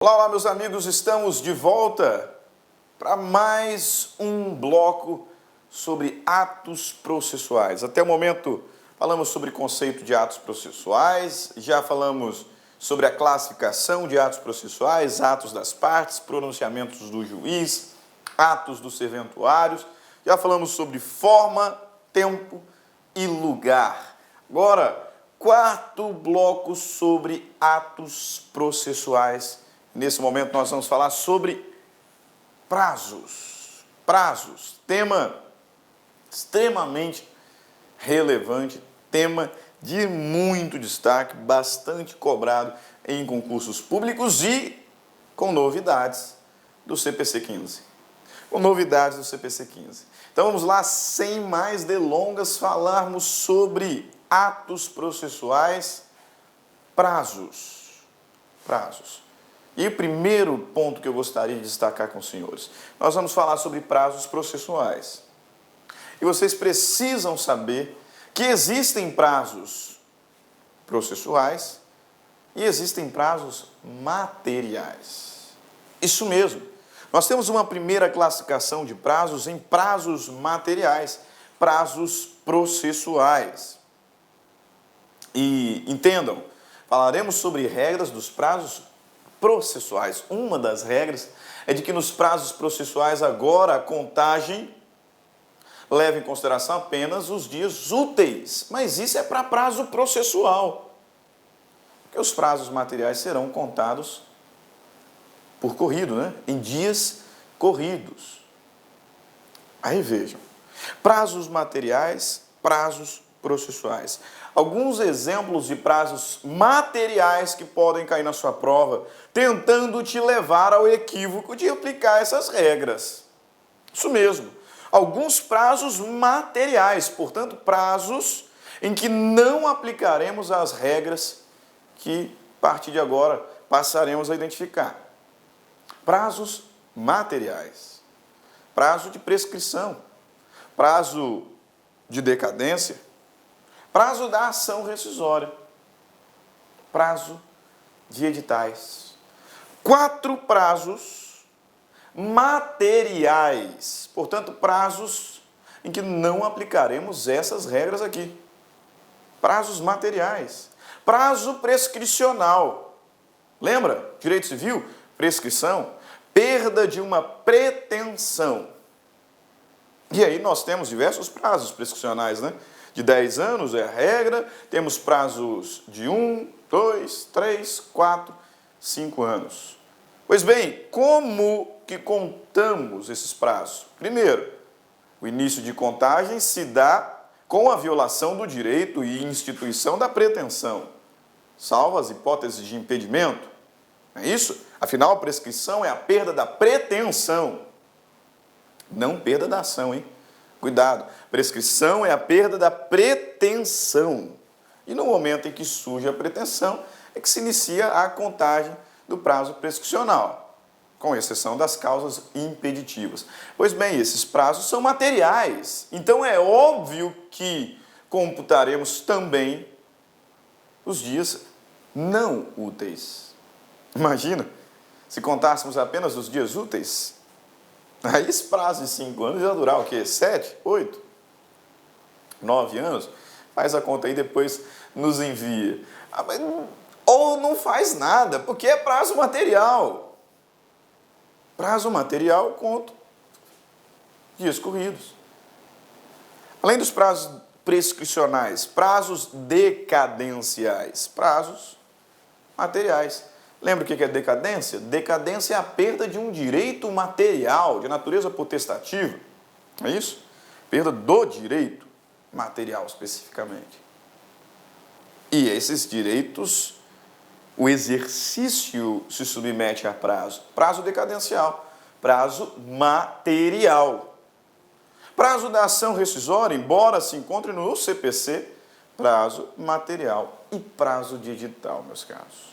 Olá, olá, meus amigos, estamos de volta para mais um bloco sobre atos processuais. Até o momento falamos sobre o conceito de atos processuais, já falamos sobre a classificação de atos processuais, atos das partes, pronunciamentos do juiz, atos dos serventuários, já falamos sobre forma, tempo e lugar. Agora, quarto bloco sobre atos processuais. Nesse momento nós vamos falar sobre prazos. Prazos, tema extremamente relevante, tema de muito destaque, bastante cobrado em concursos públicos e com novidades do CPC 15. Com novidades do CPC 15. Então vamos lá, sem mais delongas, falarmos sobre atos processuais, prazos. E o primeiro ponto que eu gostaria de destacar com os senhores, nós vamos falar sobre prazos processuais. E vocês precisam saber que existem prazos processuais e existem prazos materiais. Isso mesmo. Nós temos uma primeira classificação de prazos em prazos materiais, prazos processuais. E entendam, falaremos sobre regras dos prazos processuais. Uma das regras é de que nos prazos processuais agora a contagem leva em consideração apenas os dias úteis, mas isso é para prazo processual, porque os prazos materiais serão contados por corrido, né? Em dias corridos. Aí vejam, prazos materiais, prazos processuais. Alguns exemplos de prazos materiais que podem cair na sua prova, tentando te levar ao equívoco de aplicar essas regras. Isso mesmo. Alguns prazos materiais, portanto, prazos em que não aplicaremos as regras que, a partir de agora, passaremos a identificar. Prazos materiais. Prazo de prescrição. Prazo de decadência. Prazo da ação rescisória. Prazo de editais. 4 prazos materiais. Portanto, prazos em que não aplicaremos essas regras aqui. Prazos materiais. Prazo prescricional. Lembra? Direito civil, prescrição, perda de uma pretensão. E aí nós temos diversos prazos prescricionais, né? De 10 anos é a regra, temos prazos de 1, 2, 3, 4, 5 anos. Pois bem, como que contamos esses prazos? Primeiro, o início de contagem se dá com a violação do direito e instituição da pretensão, salvo as hipóteses de impedimento. É isso? Afinal, a prescrição é a perda da pretensão, não perda da ação, hein? Cuidado, prescrição é a perda da pretensão. E no momento em que surge a pretensão, é que se inicia a contagem do prazo prescricional, com exceção das causas impeditivas. Pois bem, esses prazos são materiais, então é óbvio que computaremos também os dias não úteis. Imagina, se contássemos apenas os dias úteis, aí esse prazo de 5 anos ia durar o quê? 7, 8, 9 anos? Faz a conta aí, depois nos envia. Ou não faz nada, porque é prazo material. Prazo material, conto dias corridos. Além dos prazos prescricionais, prazos decadenciais, prazos materiais. Lembra o que é decadência? Decadência é a perda de um direito material, de natureza potestativa. É isso? Perda do direito material, especificamente. E esses direitos, o exercício se submete a prazo. Prazo decadencial, prazo material. Prazo da ação rescisória, embora se encontre no CPC, prazo material e prazo de edital, meus caros.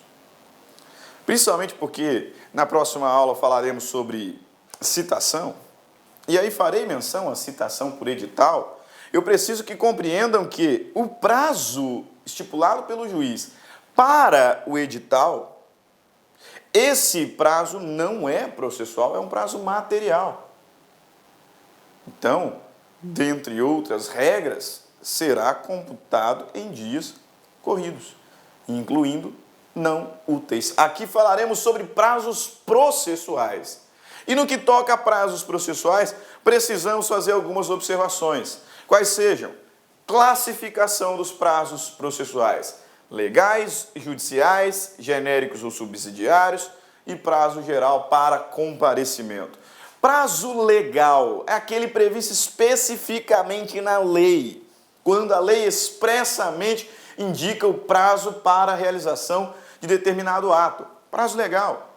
Principalmente porque na próxima aula falaremos sobre citação, e aí farei menção à citação por edital. Eu preciso que compreendam que o prazo estipulado pelo juiz para o edital esse prazo não é processual, é um prazo material. Então, dentre outras regras, será computado em dias corridos, incluindo não úteis. Aqui falaremos sobre prazos processuais. E no que toca a prazos processuais, precisamos fazer algumas observações. Quais sejam? Classificação dos prazos processuais: legais, judiciais, genéricos ou subsidiários e prazo geral para comparecimento. Prazo legal é aquele previsto especificamente na lei, quando a lei expressamente indica o prazo para a realização de determinado ato. Prazo legal.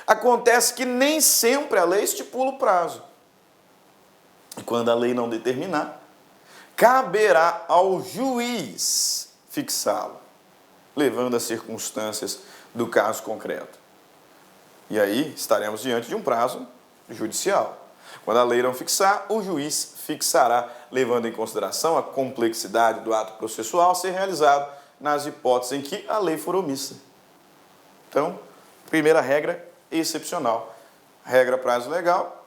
Acontece que nem sempre a lei estipula o prazo. E quando a lei não determinar, caberá ao juiz fixá-lo, levando as circunstâncias do caso concreto. E aí estaremos diante de um prazo judicial. Quando a lei não fixar, o juiz fixará, levando em consideração a complexidade do ato processual a ser realizado nas hipóteses em que a lei for omissa. Então, primeira regra excepcional. Regra prazo legal.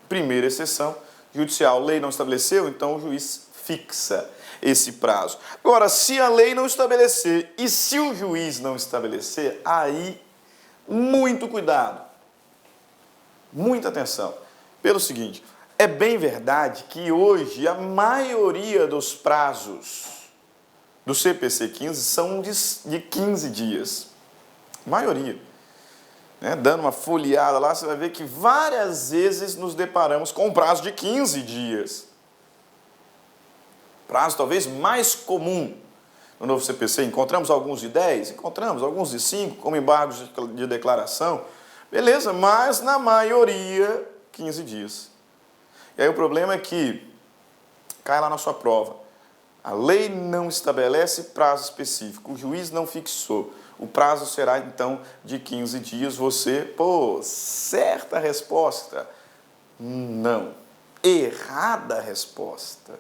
Primeira exceção, judicial. Lei não estabeleceu, então o juiz fixa esse prazo. Agora, se a lei não estabelecer e se o juiz não estabelecer, aí muito cuidado, muita atenção. Pelo seguinte, é bem verdade que hoje a maioria dos prazos do CPC 15 são de 15 dias. Maioria. Dando uma folheada lá, você vai ver que várias vezes nos deparamos com um prazo de 15 dias. Prazo talvez mais comum no novo CPC. Encontramos alguns de 10, encontramos alguns de 5, como embargos de declaração. Beleza, mas na maioria, 15 dias. E aí o problema é que cai lá na sua prova. A lei não estabelece prazo específico, o juiz não fixou. O prazo será, então, de 15 dias. Você, certa resposta. Não. Errada resposta.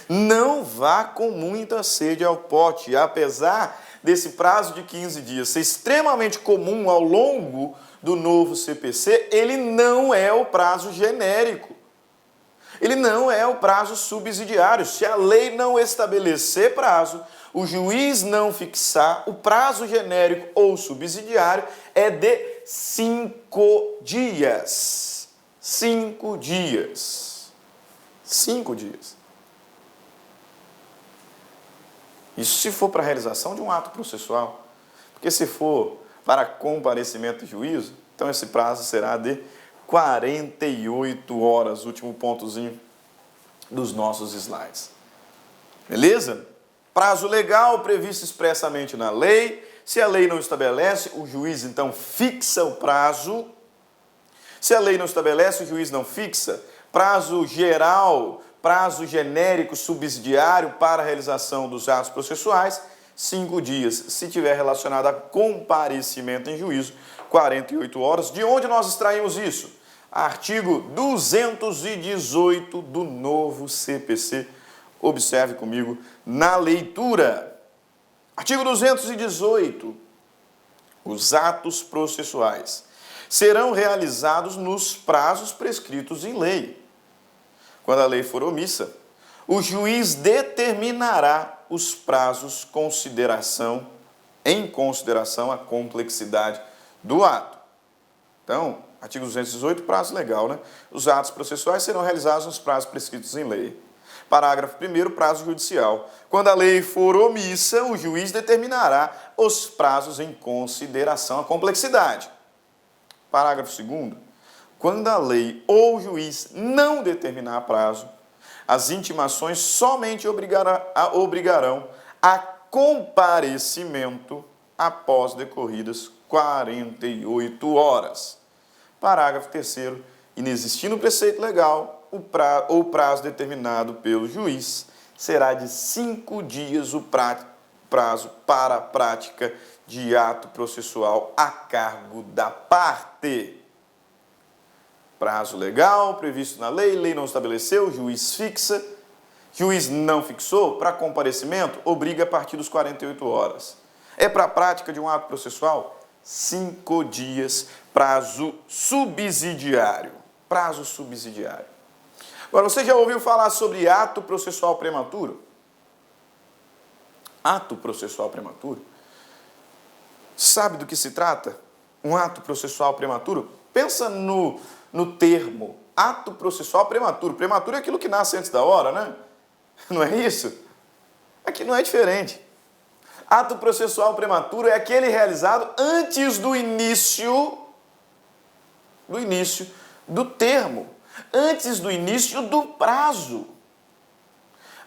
Não vá com muita sede ao pote. Apesar desse prazo de 15 dias ser extremamente comum ao longo do novo CPC, ele não é o prazo genérico. Ele não é o prazo subsidiário. Se a lei não estabelecer prazo, o juiz não fixar, o prazo genérico ou subsidiário é de 5 dias. 5 dias. 5 dias. Isso se for para a realização de um ato processual. Porque se for para comparecimento e juízo, então esse prazo será de 48 horas, último pontozinho dos nossos slides. Beleza? Prazo legal previsto expressamente na lei. Se a lei não estabelece, o juiz então fixa o prazo. Se a lei não estabelece, o juiz não fixa. Prazo geral, prazo genérico subsidiário para a realização dos atos processuais, 5 dias. Se tiver relacionado a comparecimento em juízo, 48 horas. De onde nós extraímos isso? Artigo 218 do novo CPC. Observe comigo na leitura. Artigo 218. Os atos processuais serão realizados nos prazos prescritos em lei. Quando a lei for omissa, o juiz determinará os prazos em consideração à complexidade do ato. Então, artigo 218, prazo legal, né? Os atos processuais serão realizados nos prazos prescritos em lei. Parágrafo 1º, prazo judicial. Quando a lei for omissa, o juiz determinará os prazos em consideração à complexidade. Parágrafo 2º. Quando a lei ou o juiz não determinar prazo, as intimações somente obrigarão a comparecimento após decorridas 48 horas. Parágrafo 3º. Inexistindo preceito legal, o prazo determinado pelo juiz será de 5 dias o prazo para a prática de ato processual a cargo da parte. Prazo legal, previsto na lei, lei não estabeleceu, juiz fixa. Juiz não fixou, para comparecimento, obriga a partir dos 48 horas. É para a prática de um ato processual? 5 dias, prazo subsidiário. Prazo subsidiário. Agora, você já ouviu falar sobre ato processual prematuro? Ato processual prematuro? Sabe do que se trata? Um ato processual prematuro? Pensa no termo ato processual prematuro. Prematuro é aquilo que nasce antes da hora, né? Não é isso? Aqui não é diferente. Ato processual prematuro é aquele realizado antes do início do termo, antes do início do prazo.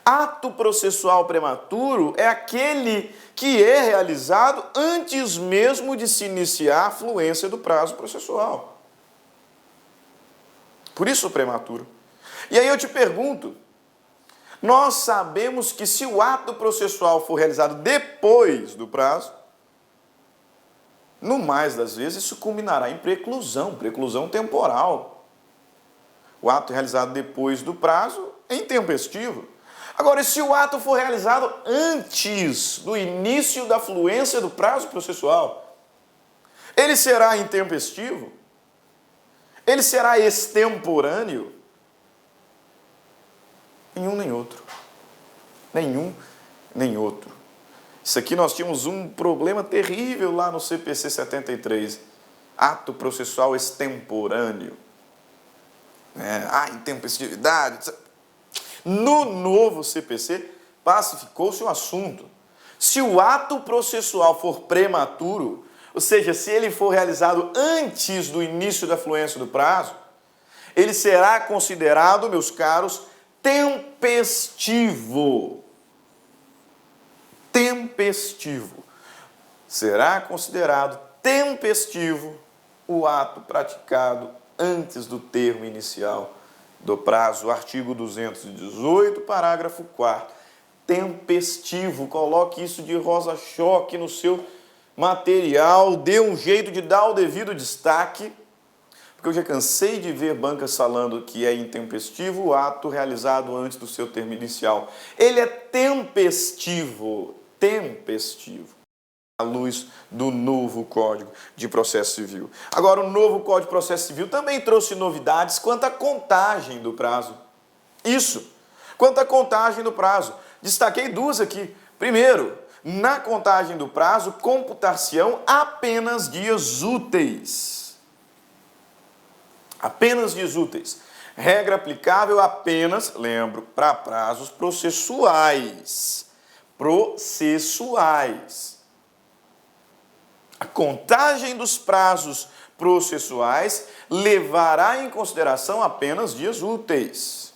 Ato processual prematuro é aquele que é realizado antes mesmo de se iniciar a fluência do prazo processual. Por isso o prematuro. E aí eu te pergunto, nós sabemos que se o ato processual for realizado depois do prazo, no mais das vezes isso culminará em preclusão temporal. O ato realizado depois do prazo é intempestivo. Agora, e se o ato for realizado antes do início da fluência do prazo processual, ele será intempestivo? Ele será extemporâneo? Nenhum nem outro. Nenhum nem outro. Isso aqui nós tínhamos um problema terrível lá no CPC 73. Ato processual extemporâneo. Intempestividade. No novo CPC, pacificou-se o assunto. Se o ato processual for prematuro, ou seja, se ele for realizado antes do início da fluência do prazo, ele será considerado, meus caros, tempestivo. Tempestivo. Será considerado tempestivo o ato praticado antes do termo inicial do prazo, artigo 218, parágrafo 4º. Tempestivo, coloque isso de rosa-choque no seu material, dê um jeito de dar o devido destaque, porque eu já cansei de ver bancas falando que é intempestivo o ato realizado antes do seu termo inicial. Ele é tempestivo, à luz do novo Código de Processo Civil. Agora, o novo Código de Processo Civil também trouxe novidades quanto à contagem do prazo. Isso, quanto à contagem do prazo. Destaquei duas aqui. Primeiro, na contagem do prazo, computar-se-ão apenas dias úteis. Apenas dias úteis. Regra aplicável apenas, lembro, para prazos processuais. A contagem dos prazos processuais levará em consideração apenas dias úteis.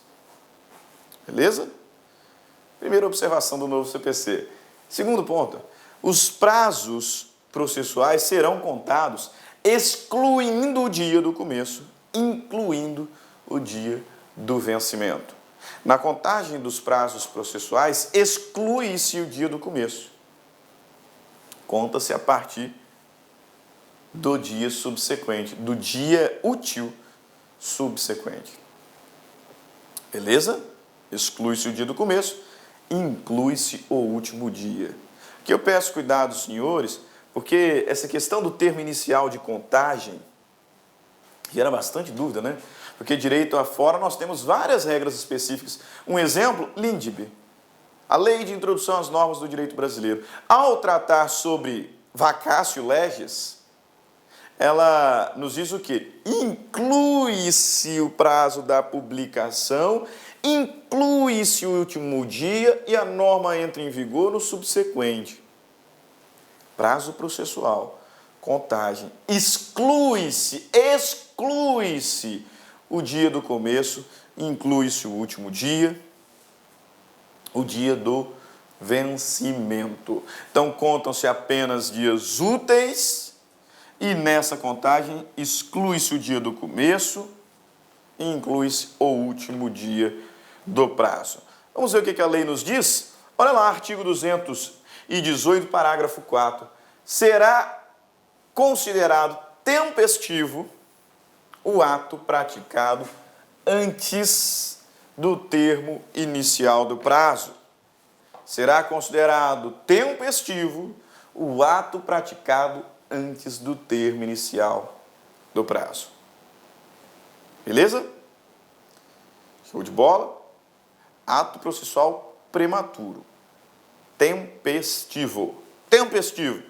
Beleza? Primeira observação do novo CPC. Segundo ponto, os prazos processuais serão contados excluindo o dia do começo, incluindo o dia do vencimento. Na contagem dos prazos processuais, exclui-se o dia do começo. Conta-se a partir do dia subsequente, do dia útil subsequente. Beleza? Exclui-se o dia do começo, inclui-se o último dia. Aqui eu peço cuidado, senhores, porque essa questão do termo inicial de contagem gera bastante dúvida, né? Porque direito afora nós temos várias regras específicas. Um exemplo, LINDB, a Lei de Introdução às Normas do Direito Brasileiro. Ao tratar sobre vacatio legis, ela nos diz o quê? Inclui-se o prazo da publicação, inclui-se o último dia e a norma entra em vigor no subsequente. Prazo processual, contagem, exclui-se o dia do começo, inclui-se o último dia, o dia do vencimento. Então, contam-se apenas dias úteis e nessa contagem exclui-se o dia do começo e inclui-se o último dia do prazo. Vamos ver o que a lei nos diz? Olha lá, artigo 218, parágrafo 4º. Será considerado tempestivo o ato praticado antes do termo inicial do prazo. Será considerado tempestivo o ato praticado antes do termo inicial do prazo. Beleza? Show de bola? Ato processual prematuro. Tempestivo. Tempestivo.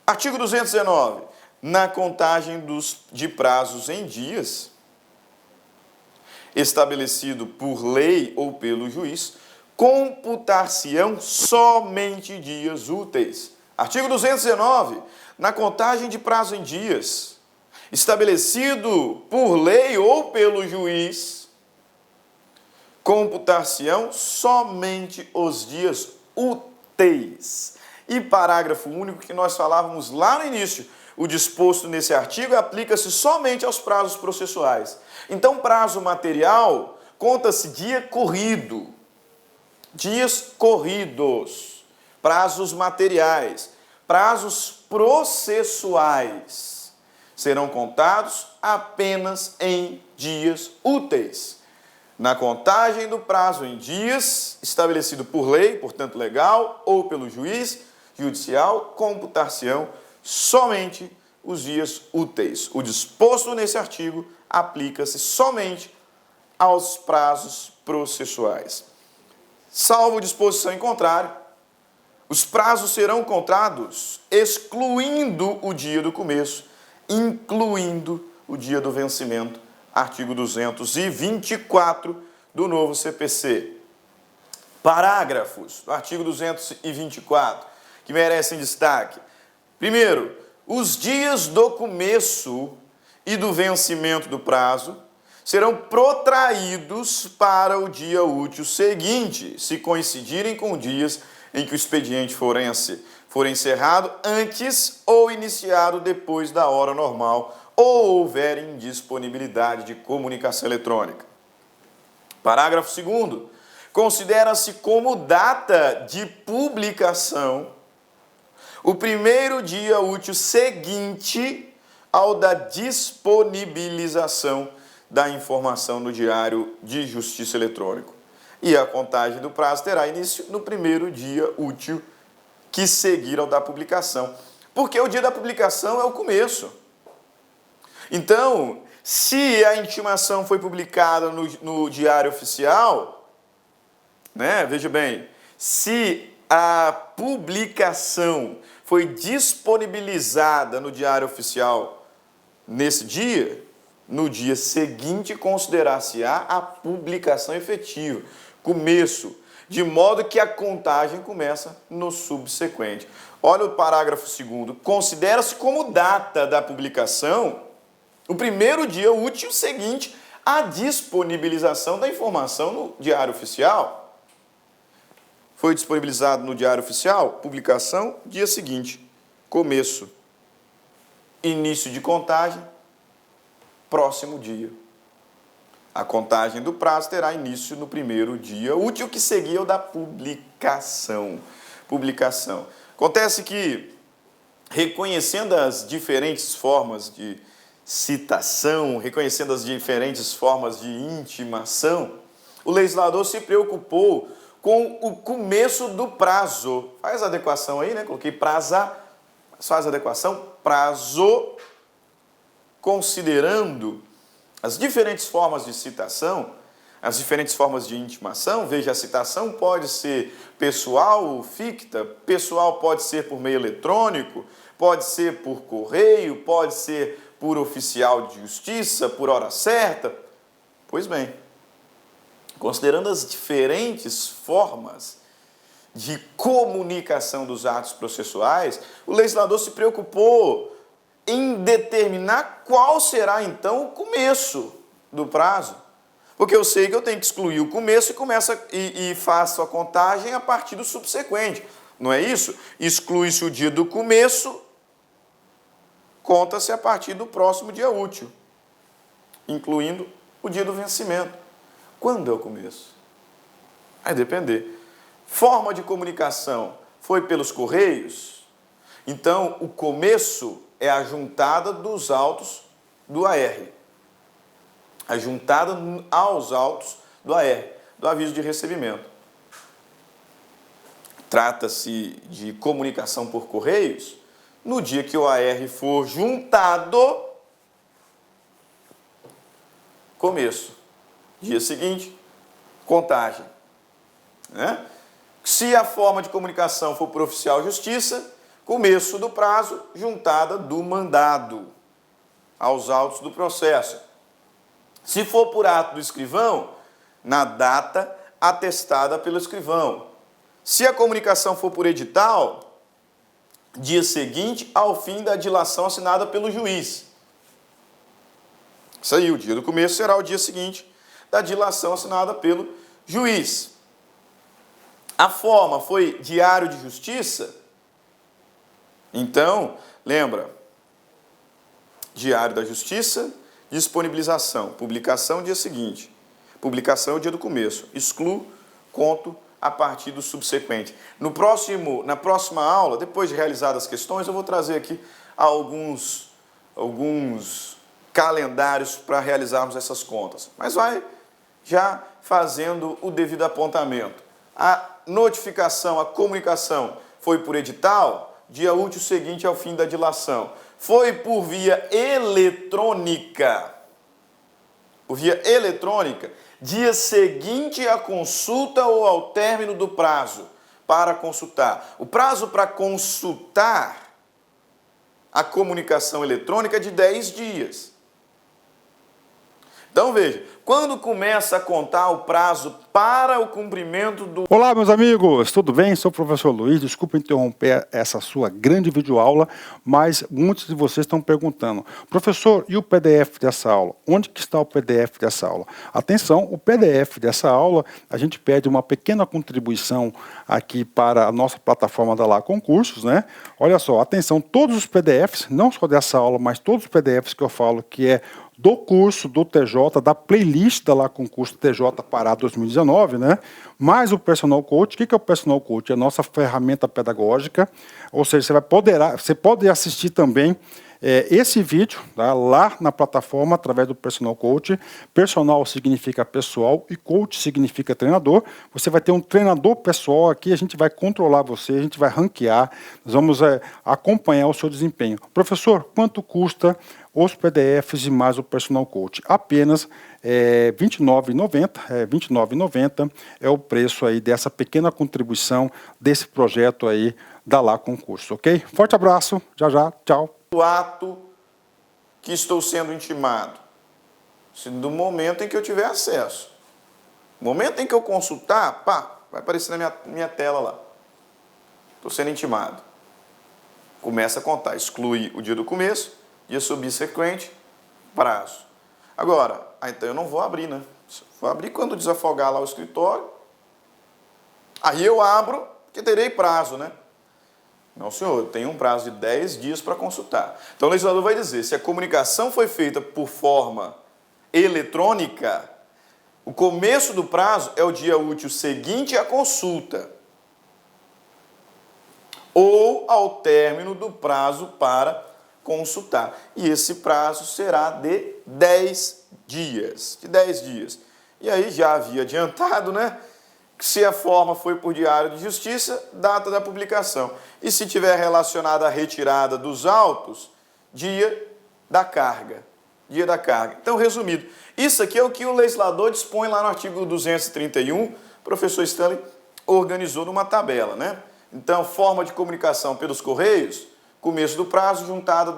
Artigo 219. Na contagem de prazos em dias, estabelecido por lei ou pelo juiz, computar-se-ão somente dias úteis. Artigo 219. Na contagem de prazo em dias, estabelecido por lei ou pelo juiz, computar-se-ão somente os dias úteis. E parágrafo único que nós falávamos lá no início, o disposto nesse artigo aplica-se somente aos prazos processuais. Então, prazo material conta-se dia corrido, dias corridos, prazos materiais, prazos processuais serão contados apenas em dias úteis. Na contagem do prazo em dias, estabelecido por lei, portanto legal, ou pelo juiz judicial, computar-se-ão somente os dias úteis. O disposto nesse artigo aplica-se somente aos prazos processuais. Salvo disposição em contrário, os prazos serão contados excluindo o dia do começo, incluindo o dia do vencimento. Artigo 224 do novo CPC. Parágrafos do artigo 224 que merecem destaque. Primeiro, os dias do começo e do vencimento do prazo serão protraídos para o dia útil seguinte, se coincidirem com dias em que o expediente for encerrado antes ou iniciado depois da hora normal ou houver indisponibilidade de comunicação eletrônica. Parágrafo 2º. Considera-se como data de publicação o primeiro dia útil seguinte ao da disponibilização da informação no Diário de Justiça Eletrônico. E a contagem do prazo terá início no primeiro dia útil que seguir ao da publicação. Porque o dia da publicação é o começo. Então, se a intimação foi publicada no Diário Oficial, né, veja bem, se a publicação foi disponibilizada no Diário Oficial nesse dia, no dia seguinte considerar-se-á a publicação efetiva, começo, de modo que a contagem começa no subsequente. Olha o parágrafo 2º. Considera-se como data da publicação o primeiro dia útil seguinte à disponibilização da informação no Diário Oficial. Foi disponibilizado no Diário Oficial, publicação, dia seguinte, começo, início de contagem, próximo dia. A contagem do prazo terá início no primeiro dia útil que seguia o da publicação. Acontece que, reconhecendo as diferentes formas de citação, reconhecendo as diferentes formas de intimação, o legislador se preocupou com o começo do prazo. Faz a adequação aí, né? Coloquei praza, faz a adequação, prazo, considerando as diferentes formas de citação, as diferentes formas de intimação. Veja, a citação pode ser pessoal ou ficta, pessoal pode ser por meio eletrônico, pode ser por correio, pode ser por oficial de justiça, por hora certa. Pois bem, considerando as diferentes formas de comunicação dos atos processuais, o legislador se preocupou em determinar qual será, então, o começo do prazo. Porque eu sei que eu tenho que excluir o começo e faço a contagem a partir do subsequente. Não é isso? Exclui-se o dia do começo, conta-se a partir do próximo dia útil, incluindo o dia do vencimento. Quando é o começo? Vai depender. Forma de comunicação foi pelos correios? Então, o começo é a juntada dos autos do AR. A juntada aos autos do AR, do aviso de recebimento. Trata-se de comunicação por correios? no dia que o AR for juntado, começo. Dia seguinte, contagem. Né? Se a forma de comunicação for por oficial justiça, começo do prazo, juntada do mandado aos autos do processo. Se for por ato do escrivão, na data atestada pelo escrivão. Se a comunicação for por edital, dia seguinte ao fim da dilação assinada pelo juiz. Isso aí, o dia do começo será o dia seguinte da dilação assinada pelo juiz. A forma foi diário de justiça? Então, lembra, diário da justiça, disponibilização, publicação dia seguinte, publicação é o dia do começo, excluo, conto a partir do subsequente. Na próxima aula, depois de realizadas as questões, eu vou trazer aqui alguns calendários para realizarmos essas contas. Mas vai já fazendo o devido apontamento. A notificação, a comunicação foi por edital, dia útil seguinte ao fim da dilação. Foi por via eletrônica. Por via eletrônica, dia seguinte à consulta ou ao término do prazo para consultar. O prazo para consultar a comunicação eletrônica é de 10 dias. Então veja, quando começa a contar o prazo para o cumprimento do... Olá, meus amigos, tudo bem? Sou o professor Luiz, desculpa interromper essa sua grande videoaula, mas muitos de vocês estão perguntando, professor, e o PDF dessa aula? Onde que está o PDF dessa aula? Atenção, o PDF dessa aula, a gente pede uma pequena contribuição aqui para a nossa plataforma da Lá Concursos, né? Olha só, atenção, todos os PDFs, não só dessa aula, mas todos os PDFs que eu falo que é do curso do TJ, da playlist da Lá Concurso TJ Pará 2019, né? Mais o Personal Coach. O que é o Personal Coach? É a nossa ferramenta pedagógica, ou seja, você pode assistir também esse vídeo, tá, lá na plataforma através do Personal Coach. Personal significa pessoal e coach significa treinador. Você vai ter um treinador pessoal aqui, a gente vai controlar você, a gente vai ranquear, nós vamos acompanhar o seu desempenho. Professor, quanto custa os PDFs e mais o Personal Coach? Apenas R$ 29,90 é o preço aí dessa pequena contribuição desse projeto aí da Lá Concurso, ok? Forte abraço, já, tchau. O ato que estou sendo intimado, do momento em que eu tiver acesso. No momento em que eu consultar, pá, vai aparecer na minha tela lá. Estou sendo intimado. Começa a contar, exclui o dia do começo, dia subsequente, prazo. Agora, então eu não vou abrir, né? Vou abrir quando desafogar lá o escritório. Aí eu abro, porque terei prazo, né? Não, senhor, eu tenho um prazo de 10 dias para consultar. Então o legislador vai dizer, se a comunicação foi feita por forma eletrônica, o começo do prazo é o dia útil seguinte à consulta ou ao término do prazo para consultar. E esse prazo será de 10 dias. De 10 dias. E aí já havia adiantado, né? Se a forma foi por diário de justiça, data da publicação. E se tiver relacionada à retirada dos autos, dia da carga. Dia da carga. Então, resumido, isso aqui é o que o legislador dispõe lá no artigo 231, o professor Stanley organizou numa tabela, né? Então, forma de comunicação pelos correios, começo do prazo, juntada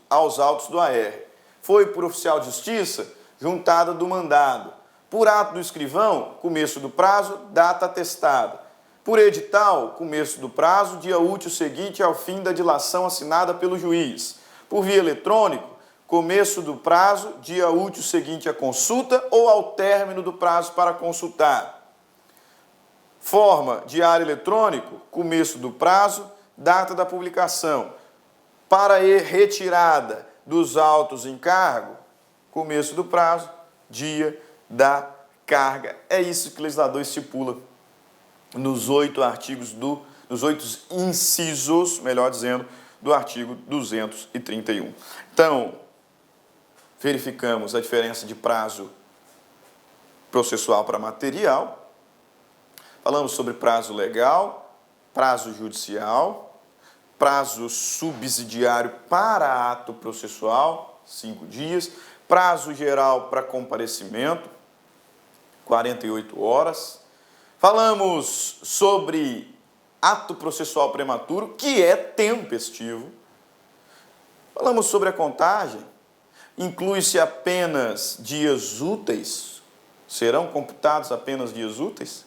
aos autos do AR. Foi por oficial de justiça, juntada do mandado. Por ato do escrivão, começo do prazo, data atestada. Por edital, começo do prazo, dia útil seguinte ao fim da dilação assinada pelo juiz. Por via eletrônico, começo do prazo, dia útil seguinte à consulta ou ao término do prazo para consultar. Forma, diário eletrônico, começo do prazo, data da publicação. Para retirada dos autos em cargo, começo do prazo, dia da carga. É isso que o legislador estipula nos 8 artigos nos 8 incisos, melhor dizendo, do artigo 231. Então, verificamos a diferença de prazo processual para material, falamos sobre prazo legal, prazo judicial, prazo subsidiário para ato processual, 5 dias. Prazo geral para comparecimento, 48 horas. Falamos sobre ato processual prematuro, que é tempestivo. Falamos sobre a contagem. Inclui-se apenas dias úteis. Serão computados apenas dias úteis.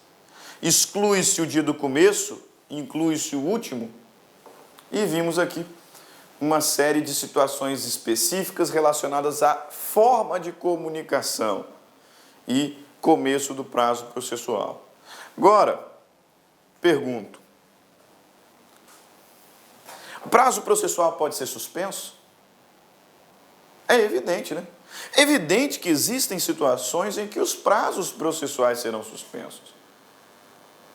Exclui-se o dia do começo, inclui-se o último. E vimos aqui uma série de situações específicas relacionadas à forma de comunicação e começo do prazo processual. Agora, pergunto: o prazo processual pode ser suspenso? É evidente, né? É evidente que existem situações em que os prazos processuais serão suspensos.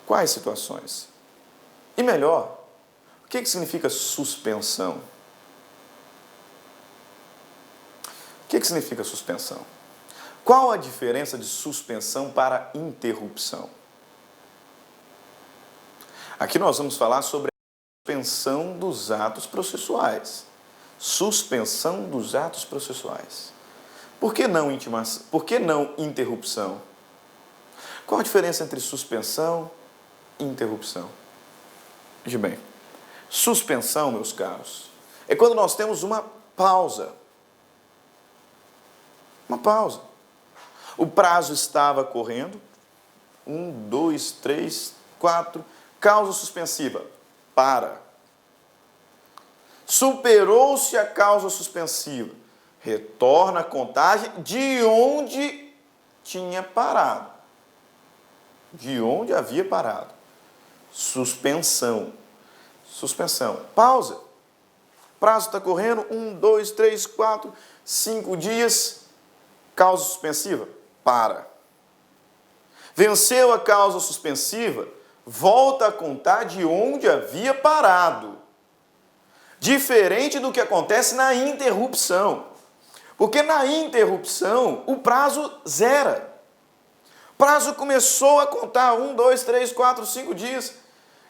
Quais situações? E melhor, o que significa suspensão? O que significa suspensão? Qual a diferença de suspensão para interrupção? Aqui nós vamos falar sobre a suspensão dos atos processuais. Suspensão dos atos processuais. Por que não intimação? Por que não interrupção? Qual a diferença entre suspensão e interrupção? Veja bem, suspensão, meus caros, é quando nós temos uma pausa. Uma pausa. O prazo estava correndo. 1, 2, 3, 4. Causa suspensiva. Para. Superou-se a causa suspensiva. Retorna a contagem de onde tinha parado. De onde havia parado. Suspensão. Suspensão. Pausa. Prazo está correndo. 1, 2, 3, 4, 5 dias. Causa suspensiva. Para. Venceu a causa suspensiva. Volta a contar de onde havia parado. Diferente do que acontece na interrupção. Porque na interrupção, o prazo zera. O prazo começou a contar 1, 2, 3, 4, 5 dias.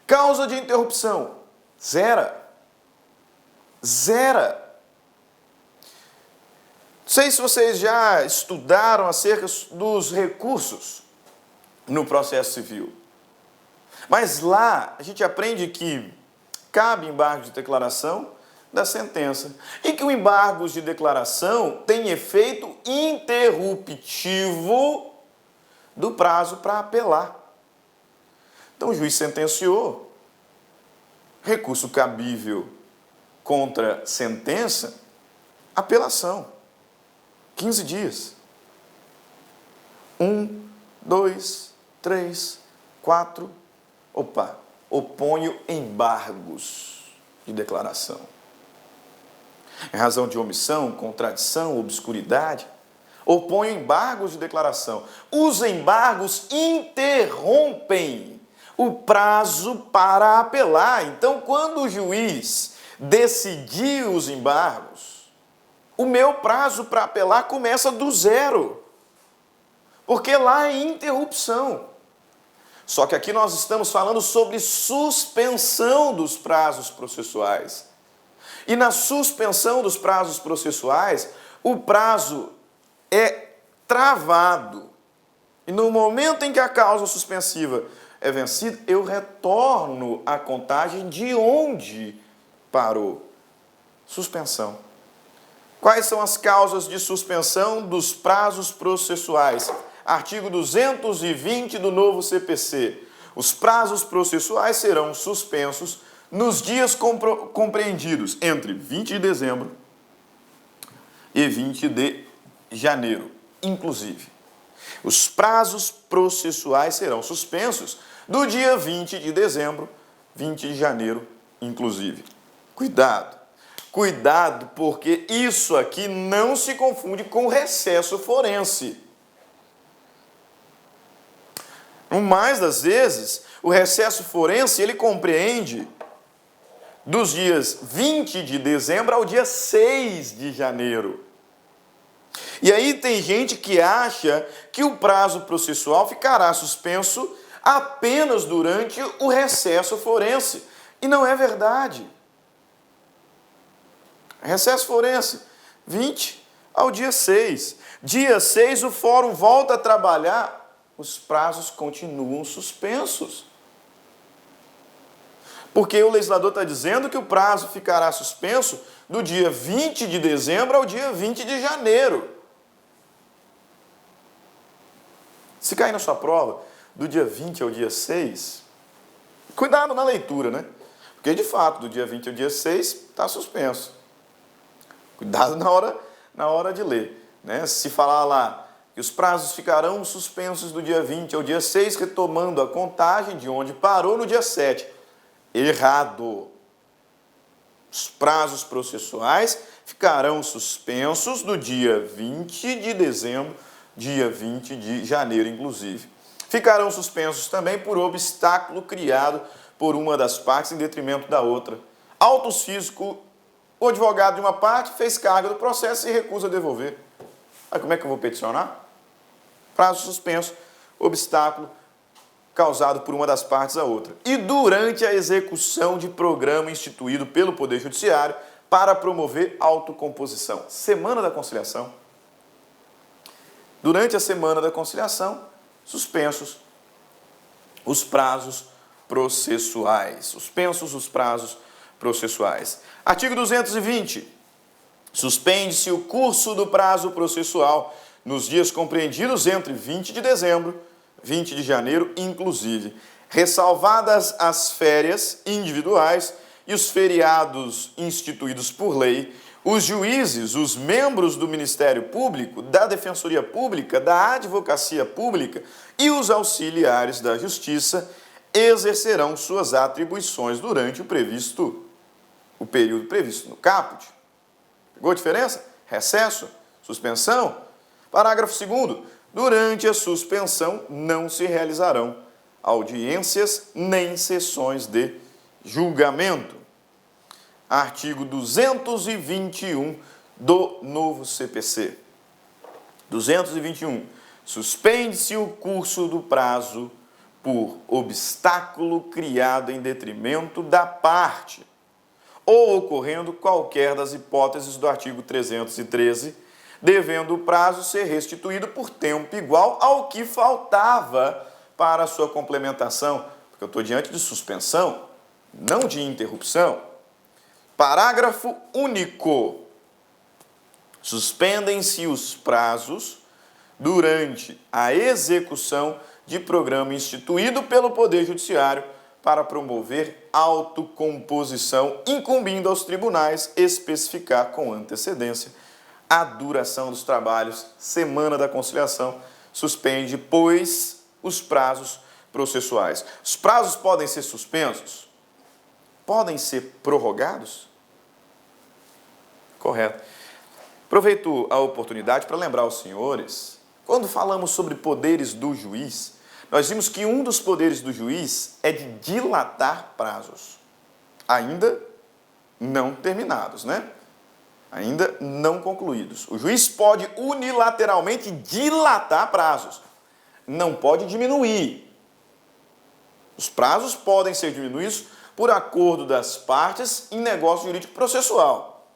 Causa de interrupção, zera. Zera. Não sei se vocês já estudaram acerca dos recursos no processo civil. Mas lá a gente aprende que cabe embargo de declaração da sentença. E que o embargo de declaração tem efeito interruptivo do prazo para apelar. Então o juiz sentenciou, recurso cabível contra sentença, apelação. 15 dias. 1, 2, 3, 4. Oponho embargos de declaração. Em razão de omissão, contradição, obscuridade, oponho embargos de declaração. Os embargos interrompem o prazo para apelar. Então, quando o juiz decidir os embargos, o meu prazo para apelar começa do zero. Porque lá é interrupção. Só que aqui nós estamos falando sobre suspensão dos prazos processuais. E na suspensão dos prazos processuais, o prazo é travado. E no momento em que a causa suspensiva é vencida, eu retorno à contagem de onde parou. Suspensão. Quais são as causas de suspensão dos prazos processuais? Artigo 220 do novo CPC. Os prazos processuais serão suspensos nos dias compreendidos entre 20 de dezembro e 20 de janeiro, inclusive. Os prazos processuais serão suspensos do dia 20 de dezembro, 20 de janeiro, inclusive. Cuidado. Cuidado, porque isso aqui não se confunde com recesso forense. No mais das vezes, o recesso forense, ele compreende dos dias 20 de dezembro ao dia 6 de janeiro. E aí tem gente que acha que o prazo processual ficará suspenso apenas durante o recesso forense. E não é verdade. Recesso forense, 20 ao dia 6. Dia 6, o fórum volta a trabalhar, os prazos continuam suspensos. Porque o legislador está dizendo que o prazo ficará suspenso do dia 20 de dezembro ao dia 20 de janeiro. Se cair na sua prova, do dia 20 ao dia 6, cuidado na leitura, né? Porque, de fato, do dia 20 ao dia 6, está suspenso. Cuidado na hora de ler, né? Se falar lá que os prazos ficarão suspensos do dia 20 ao dia 6, retomando a contagem de onde parou no dia 7. Errado. Os prazos processuais ficarão suspensos do dia 20 de dezembro, dia 20 de janeiro, inclusive. Ficarão suspensos também por obstáculo criado por uma das partes em detrimento da outra. Autos físico, o advogado de uma parte fez carga do processo e recusa devolver. Aí como é que eu vou peticionar? Prazo suspenso, obstáculo causado por uma das partes à outra. E durante a execução de programa instituído pelo Poder Judiciário para promover autocomposição. Semana da conciliação. Durante a semana da conciliação, suspensos os prazos processuais. Suspensos os prazos processuais. Artigo 220. Suspende-se o curso do prazo processual nos dias compreendidos entre 20 de dezembro, 20 de janeiro, inclusive, ressalvadas as férias individuais e os feriados instituídos por lei, os juízes, os membros do Ministério Público, da Defensoria Pública, da Advocacia Pública e os auxiliares da Justiça exercerão suas atribuições durante o período previsto no caput. Pegou a diferença? Recesso, suspensão. Parágrafo 2º. Durante a suspensão não se realizarão audiências nem sessões de julgamento. Artigo 221 do novo CPC. 221. Suspende-se o curso do prazo por obstáculo criado em detrimento da parte, ou ocorrendo qualquer das hipóteses do artigo 313, devendo o prazo ser restituído por tempo igual ao que faltava para a sua complementação, porque eu estou diante de suspensão, não de interrupção. Parágrafo único. Suspendem-se os prazos durante a execução de programa instituído pelo Poder Judiciário para promover autocomposição, incumbindo aos tribunais especificar com antecedência a duração dos trabalhos. Semana da conciliação suspende, pois, os prazos processuais. Os prazos podem ser suspensos? Podem ser prorrogados? Correto. Aproveito a oportunidade para lembrar aos senhores, quando falamos sobre poderes do juiz, nós vimos que um dos poderes do juiz é de dilatar prazos, ainda não terminados, né? Ainda não concluídos. O juiz pode unilateralmente dilatar prazos, não pode diminuir. Os prazos podem ser diminuídos por acordo das partes em negócio jurídico processual.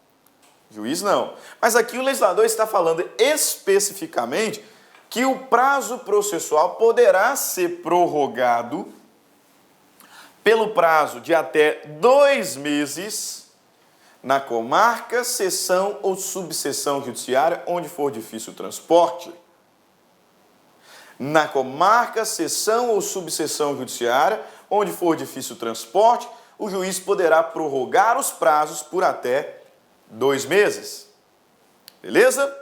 Juiz não. Mas aqui o legislador está falando especificamente que o prazo processual poderá ser prorrogado pelo prazo de até 2 meses na comarca, seção ou subseção judiciária, onde for difícil o transporte. Na comarca, seção ou subseção judiciária, onde for difícil o transporte, o juiz poderá prorrogar os prazos por até 2 meses. Beleza?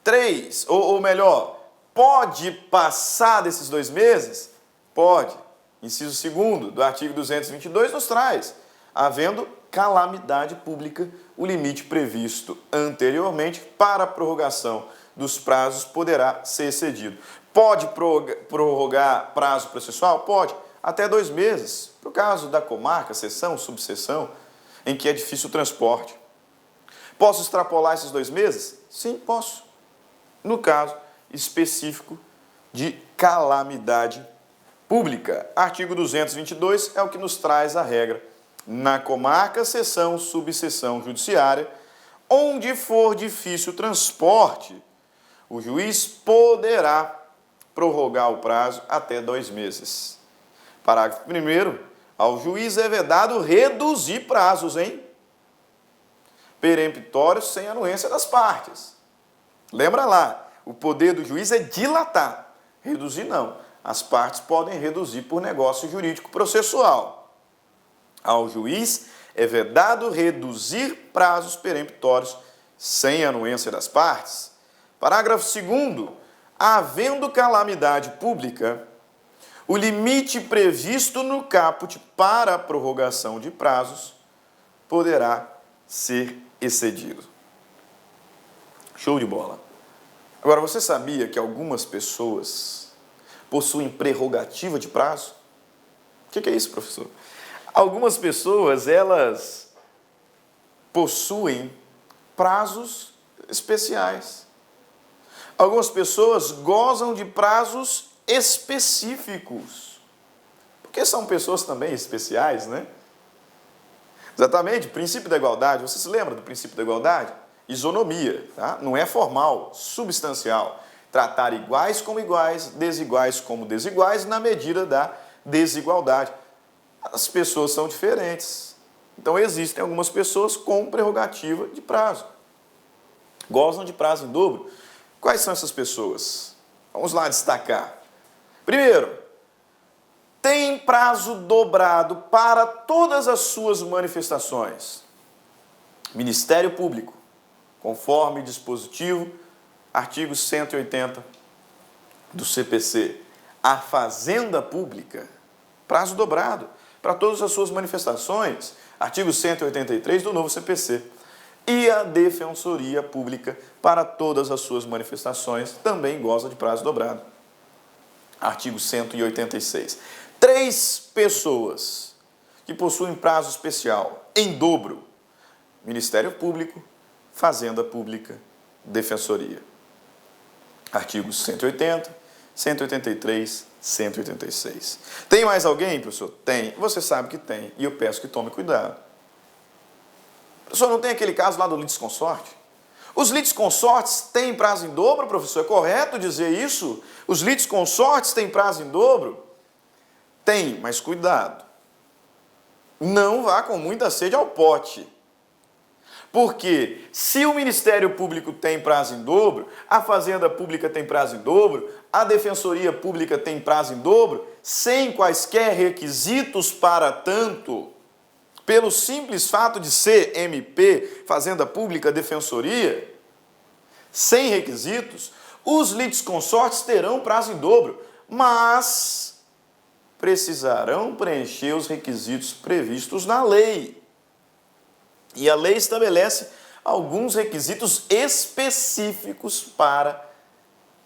3, ou melhor, pode passar desses 2 meses? Pode. Inciso 2º do artigo 222 nos traz, havendo calamidade pública, o limite previsto anteriormente para a prorrogação dos prazos poderá ser excedido. Pode prorrogar prazo processual? Pode. Até 2 meses. Para o caso da comarca, seção, subseção, em que é difícil o transporte. Posso extrapolar esses 2 meses? Sim, posso. No caso específico de calamidade pública. Artigo 222 é o que nos traz a regra. Na comarca, seção, subseção judiciária, onde for difícil o transporte, o juiz poderá prorrogar o prazo até 2 meses. Parágrafo 1º. Ao juiz é vedado reduzir prazos, peremptórios sem anuência das partes. Lembra lá, o poder do juiz é dilatar, reduzir não. As partes podem reduzir por negócio jurídico processual. Ao juiz é vedado reduzir prazos peremptórios sem anuência das partes. Parágrafo 2º. Havendo calamidade pública, o limite previsto no caput para a prorrogação de prazos poderá ser excedido. Show de bola. Agora, você sabia que algumas pessoas possuem prerrogativa de prazo? O que é isso, professor? Algumas pessoas, elas possuem prazos especiais. Algumas pessoas gozam de prazos específicos. Porque são pessoas também especiais, né? Exatamente, princípio da igualdade. Você se lembra do princípio da igualdade? Isonomia, tá? Não é formal, substancial. Tratar iguais como iguais, desiguais como desiguais, na medida da desigualdade. As pessoas são diferentes. Então, existem algumas pessoas com prerrogativa de prazo. Gozam de prazo em dobro. Quais são essas pessoas? Vamos lá destacar. Primeiro, tem prazo dobrado para todas as suas manifestações. Ministério Público, conforme dispositivo, artigo 180 do CPC. A Fazenda Pública, prazo dobrado para todas as suas manifestações, artigo 183 do novo CPC. E a Defensoria Pública, para todas as suas manifestações, também goza de prazo dobrado. Artigo 186. 3 pessoas que possuem prazo especial em dobro: Ministério Público, Fazenda Pública, Defensoria. Artigos 180, 183, 186. Tem mais alguém, professor? Tem. Você sabe que tem. E eu peço que tome cuidado. Professor, não tem aquele caso lá do litisconsorte? Os litisconsortes têm prazo em dobro, professor? É correto dizer isso? Os litisconsortes têm prazo em dobro? Tem, mas cuidado. Não vá com muita sede ao pote. Porque se o Ministério Público tem prazo em dobro, a Fazenda Pública tem prazo em dobro, a Defensoria Pública tem prazo em dobro, sem quaisquer requisitos para tanto, pelo simples fato de ser MP, Fazenda Pública, Defensoria, sem requisitos, os litisconsortes terão prazo em dobro, mas precisarão preencher os requisitos previstos na lei. E a lei estabelece alguns requisitos específicos para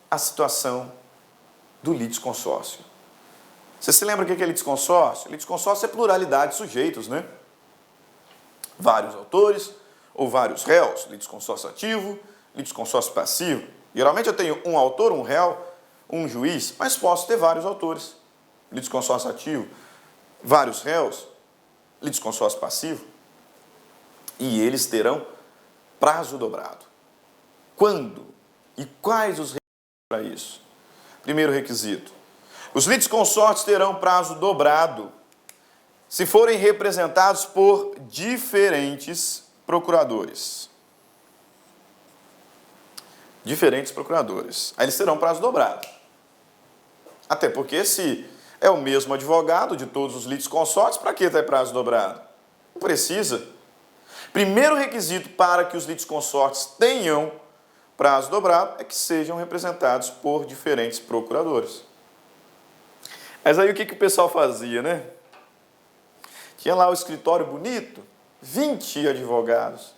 a situação do litisconsórcio. Você se lembra o que é litisconsórcio? Litisconsórcio é pluralidade de sujeitos, né? Vários autores ou vários réus, litisconsórcio ativo, litisconsórcio passivo. Geralmente eu tenho um autor, um réu, um juiz, mas posso ter vários autores. Litisconsórcio ativo, vários réus, litisconsórcio passivo. E eles terão prazo dobrado. Quando e quais os requisitos para isso? Primeiro requisito: os litisconsortes terão prazo dobrado se forem representados por diferentes procuradores. Diferentes procuradores. Aí eles terão prazo dobrado. Até porque se é o mesmo advogado de todos os litisconsortes, para que ter prazo dobrado? Não precisa. Primeiro requisito para que os litisconsortes tenham prazo dobrado é que sejam representados por diferentes procuradores. Mas aí o que o pessoal fazia, né? Tinha lá o escritório bonito, 20 advogados.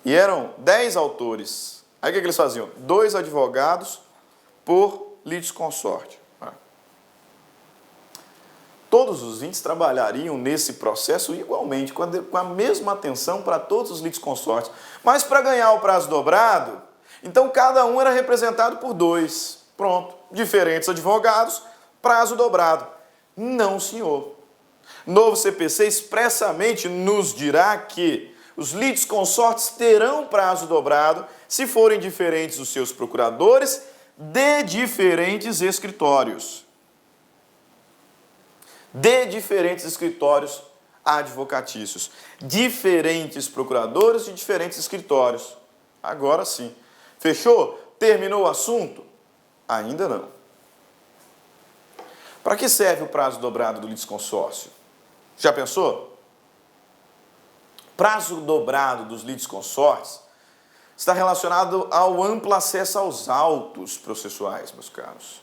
E eram 10 autores. Aí o que eles faziam? 2 advogados por litisconsorte. Todos os 20 trabalhariam nesse processo igualmente, com a mesma atenção para todos os litisconsortes. Mas para ganhar o prazo dobrado, então cada um era representado por 2. Pronto, diferentes advogados, prazo dobrado. Não, senhor. Novo CPC expressamente nos dirá que os litisconsortes terão prazo dobrado se forem diferentes os seus procuradores de diferentes escritórios. De diferentes escritórios advocatícios. Diferentes procuradores de diferentes escritórios. Agora sim. Fechou? Terminou o assunto? Ainda não. Para que serve o prazo dobrado do litisconsórcio? Já pensou? Prazo dobrado dos litisconsortes está relacionado ao amplo acesso aos autos processuais, meus caros.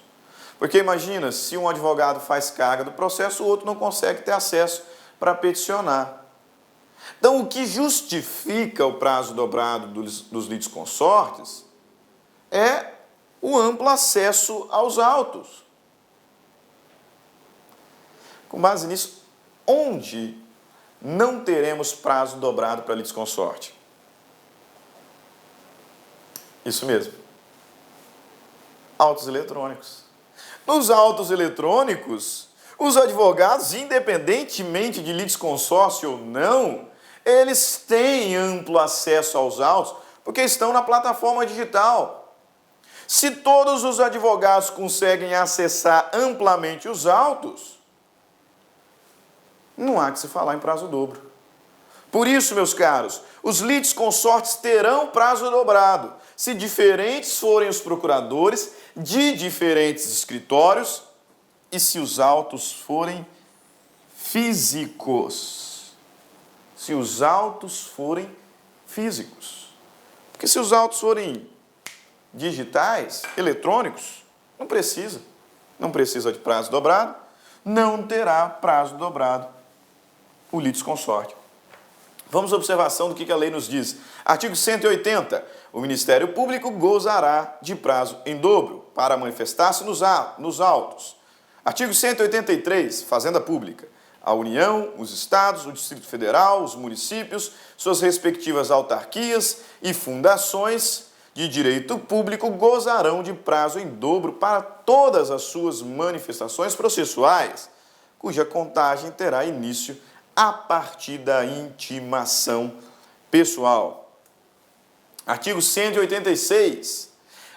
Porque imagina, se um advogado faz carga do processo, o outro não consegue ter acesso para peticionar. Então, o que justifica o prazo dobrado dos litisconsortes é o amplo acesso aos autos. Com base nisso, onde não teremos prazo dobrado para litisconsorte? Isso mesmo. Autos eletrônicos. Nos autos eletrônicos, os advogados, independentemente de litisconsórcio ou não, eles têm amplo acesso aos autos porque estão na plataforma digital. Se todos os advogados conseguem acessar amplamente os autos, não há que se falar em prazo dobro. Por isso, meus caros, os litisconsortes terão prazo dobrado, se diferentes forem os procuradores de diferentes escritórios e se os autos forem físicos. Se os autos forem físicos. Porque se os autos forem digitais, eletrônicos, não precisa. Não precisa de prazo dobrado, não terá prazo dobrado o litisconsorte. Vamos à observação do que a lei nos diz. Artigo 180. O Ministério Público gozará de prazo em dobro para manifestar-se nos autos. Artigo 183. Fazenda Pública. A União, os Estados, o Distrito Federal, os municípios, suas respectivas autarquias e fundações de direito público gozarão de prazo em dobro para todas as suas manifestações processuais, cuja contagem terá início a partir da intimação pessoal. Artigo 186.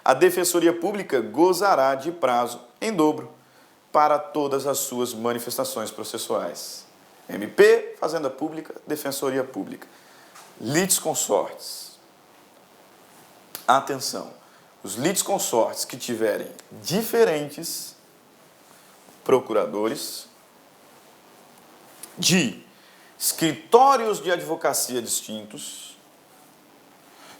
A Defensoria Pública gozará de prazo em dobro para todas as suas manifestações processuais. MP, Fazenda Pública, Defensoria Pública. Litisconsortes. Atenção, os litisconsortes que tiverem diferentes procuradores de escritórios de advocacia distintos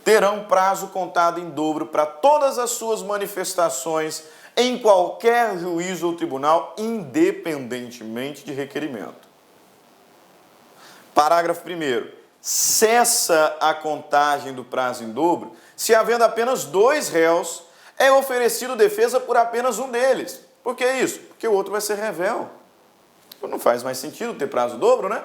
terão prazo contado em dobro para todas as suas manifestações em qualquer juízo ou tribunal, independentemente de requerimento. Parágrafo 1º. Cessa a contagem do prazo em dobro se, havendo apenas 2 réus, é oferecido defesa por apenas um deles. Por que isso? Porque o outro vai ser réu. Não faz mais sentido ter prazo dobro, né?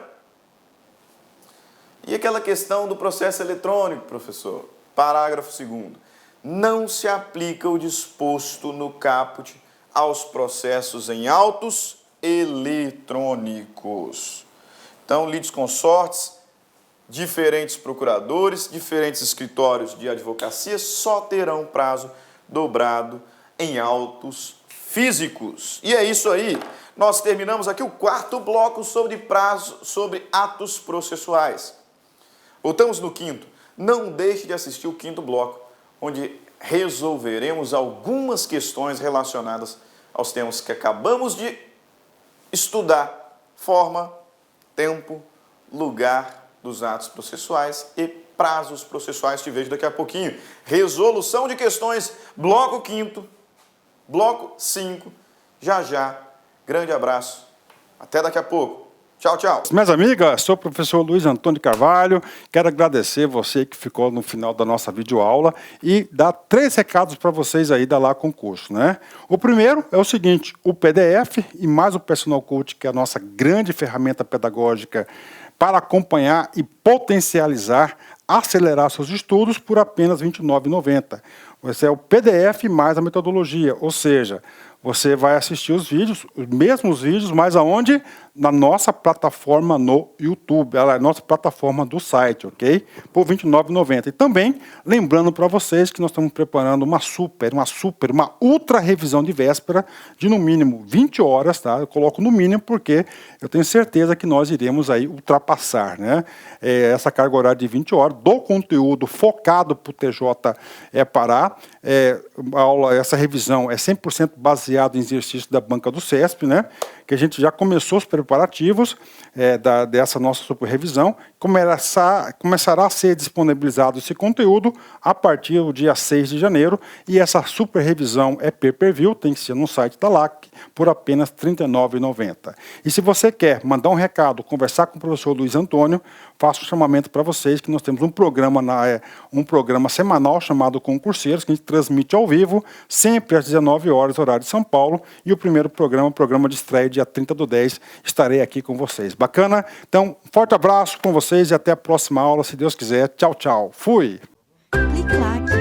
E aquela questão do processo eletrônico, professor? Parágrafo 2º. Não se aplica o disposto no caput aos processos em autos eletrônicos. Então, litisconsortes, diferentes procuradores, diferentes escritórios de advocacia só terão prazo dobrado em autos físicos. E é isso aí. Nós terminamos aqui o 4º bloco sobre prazo, sobre atos processuais. Voltamos no 5º. Não deixe de assistir o 5º bloco, onde resolveremos algumas questões relacionadas aos temas que acabamos de estudar: forma, tempo, lugar dos atos processuais e prazos processuais. Te vejo daqui a pouquinho. Resolução de questões, bloco 5º, bloco 5, já. Grande abraço. Até daqui a pouco. Tchau, tchau. Minhas amigas, sou o professor Luiz Antônio Carvalho. Quero agradecer você que ficou no final da nossa videoaula e dar 3 recados para vocês aí da Lá Concurso, né? O primeiro é o seguinte: o PDF e mais o Personal Coach, que é a nossa grande ferramenta pedagógica para acompanhar e potencializar, acelerar seus estudos por apenas R$ 29,90. Esse é o PDF mais a metodologia, ou seja, você vai assistir os vídeos, os mesmos vídeos, mas aonde? Na nossa plataforma no YouTube, ela é a nossa plataforma do site, ok? Por R$ 29,90. E também, lembrando para vocês que nós estamos preparando uma ultra revisão de véspera de no mínimo 20 horas, tá? Eu coloco no mínimo porque eu tenho certeza que nós iremos aí ultrapassar, né? Essa carga horária de 20 horas do conteúdo focado para o TJ Pará. Essa revisão é 100% baseada em exercício da banca do CESP, né? Que a gente já começou os preparativos dessa nossa super revisão. Começará a ser disponibilizado esse conteúdo a partir do dia 6 de janeiro, e essa super revisão é pay-per-view, tem que ser no site da LAC, por apenas R$ 39,90. E se você quer mandar um recado, conversar com o professor Luiz Antônio, faço um chamamento para vocês, que nós temos um programa semanal chamado Concurseiros, que a gente transmite ao vivo, sempre às 19 horas, horário de São Paulo, e o primeiro programa, o programa de estreia, dia 30/10, estarei aqui com vocês. Bacana? Então, forte abraço com vocês e até a próxima aula, se Deus quiser. Tchau, tchau. Fui! Clique lá.